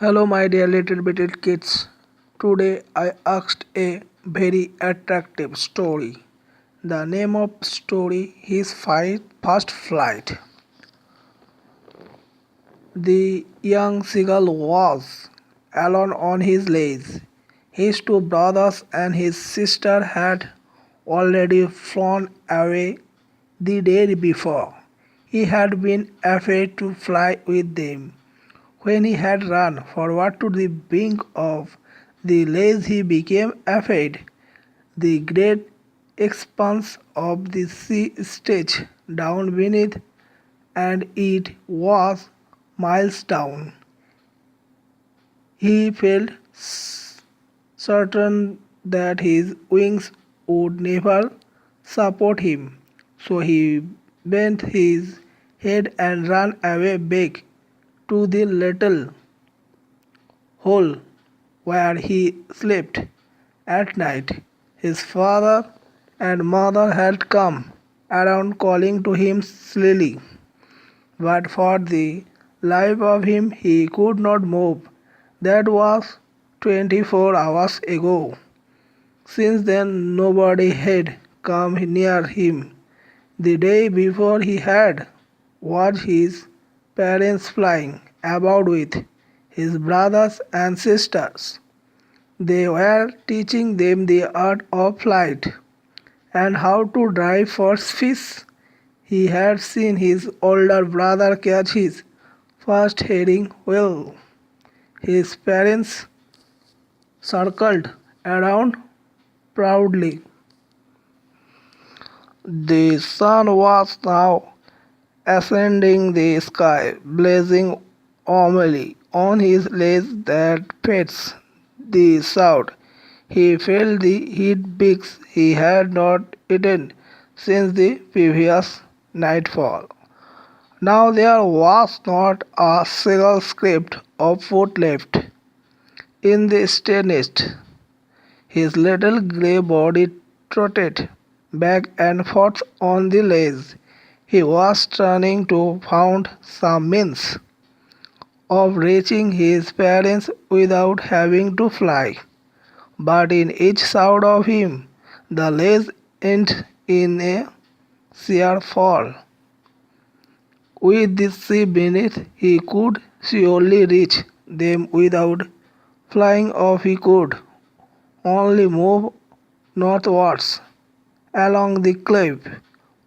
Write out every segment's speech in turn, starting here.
Hello, my dear little bitty kids. Today I asked a very attractive story. The name of story is First Flight. The young seagull was alone on his leash. His two brothers and his sister had already flown away the day before. He had been afraid to fly with them. When he had run forward to the brink of the ledge, he became afraid. The great expanse of the sea stretched down beneath, and it was miles down. He felt certain that his wings would never support him, so he bent his head and ran away back to the little hole where he slept at night. His father and mother had come around calling to him slowly, but for the life of him he could not move. That was 24 hours ago. Since then nobody had come near him. The day before he had watched his parents flying about with his brothers and sisters. They were teaching them the art of flight and how to dive for fish. He had seen his older brother catch his first herring well. His parents circled around proudly. The sun was now ascending the sky, blazing warmly on his legs that fits the south. He felt the heat beaks he had not eaten since the previous nightfall. Now there was not a single scrap of food left in the stillness. His little grey body trotted back and forth on the ledge. He was trying to find some means of reaching his parents without having to fly. But in each side of him, the ledge ended in a sheer fall. With the sea beneath, he could surely reach them without flying off. He could only move northwards along the cliff.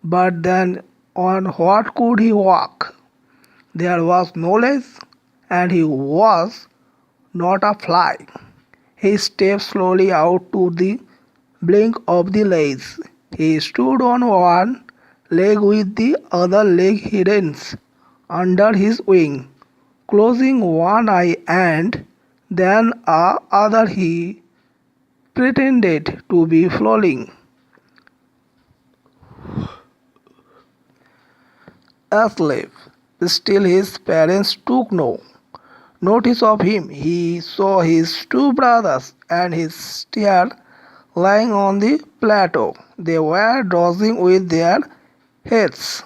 But then on what could he walk? There was no ledge, and he was not a fly. He stepped slowly out to the brink of the ledge. He stood on one leg with the other leg hidden under his wing. Closing one eye and then a other, he pretended to be floating. Asleep. Still his parents took no notice of him. He saw his two brothers and his sister lying on the plateau. They were dozing with their heads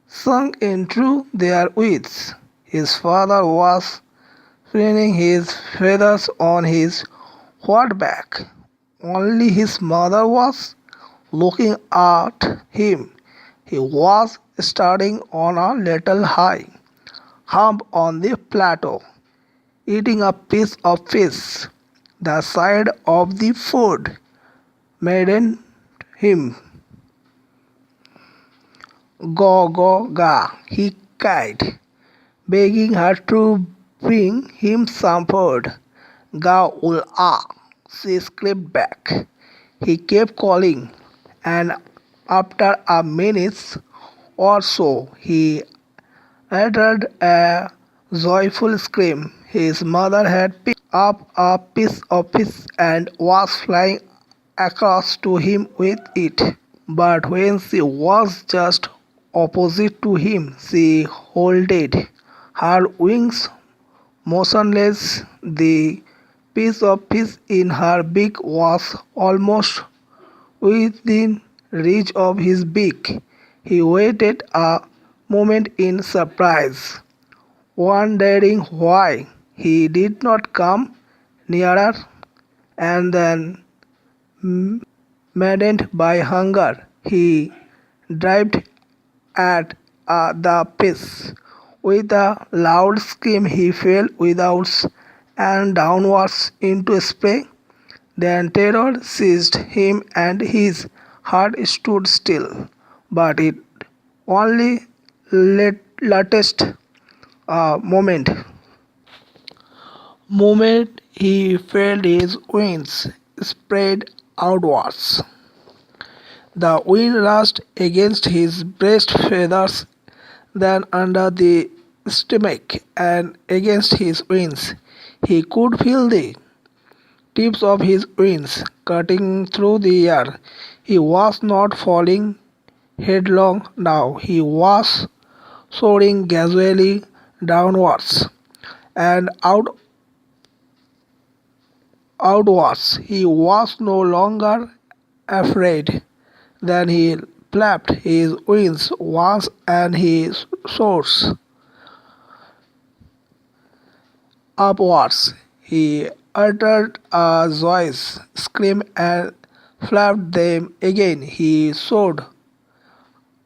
sunk into their wits. His father was swinging his feathers on his white back. Only his mother was looking at him. He was standing on a little high hump on the plateau, eating a piece of fish. The sight of the food maddened him. Go, go, ga, he cried, begging her to bring him some food. Ga ul ah, she screamed back. He kept calling, and after a minute or so, he uttered a joyful scream. His mother had picked up a piece of fish and was flying across to him with it. But when she was just opposite to him, she holded her wings motionless. The piece of fish in her beak was almost within reach of his beak. He waited a moment in surprise, wondering why he did not come nearer, and then, maddened by hunger, he dived at the piece. With a loud scream, he fell without and downwards into space. Then terror seized him and his heart stood still. But it only latest a moment he felt his wings spread outwards. The wind rushed against his breast feathers, then under the stomach and against his wings. He could feel the tips of his wings cutting through the air. He was not falling headlong now. He was soaring gradually downwards and outwards. He was no longer afraid. Then he flapped his wings once and he soars upwards. He uttered a joyous scream and flapped them again. He soared.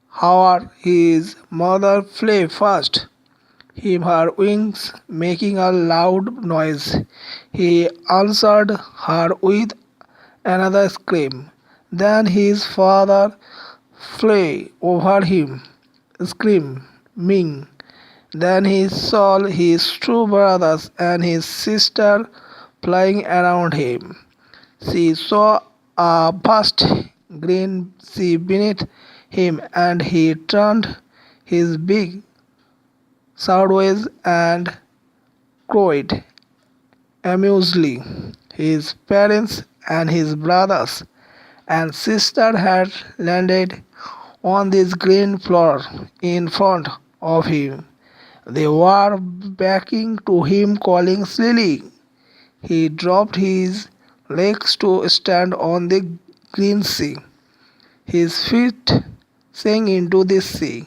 However, his mother flew first, him her wings making a loud noise. He answered her with another scream. Then his father flew over him, screaming. Then he saw his two brothers and his sister flying around him. She saw a vast green sea beneath him, and he turned his beak sideways and crowed amusedly. His parents and his brothers and sister had landed on this green floor in front of him. They were backing to him, calling "Silly!" He dropped his legs to stand on the green sea. His feet sank into the sea,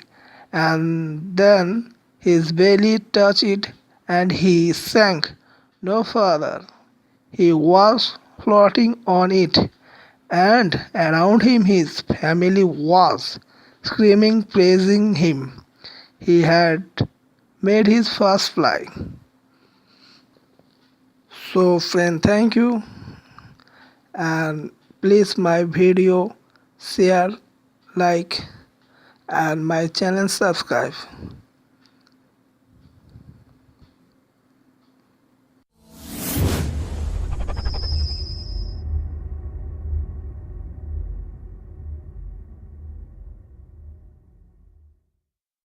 and then his belly touched it, and he sank no further. He was floating on it, and around him his family was screaming, praising him. He had made his first fly. So friend, thank you, and please my video share, like, and my channel subscribe.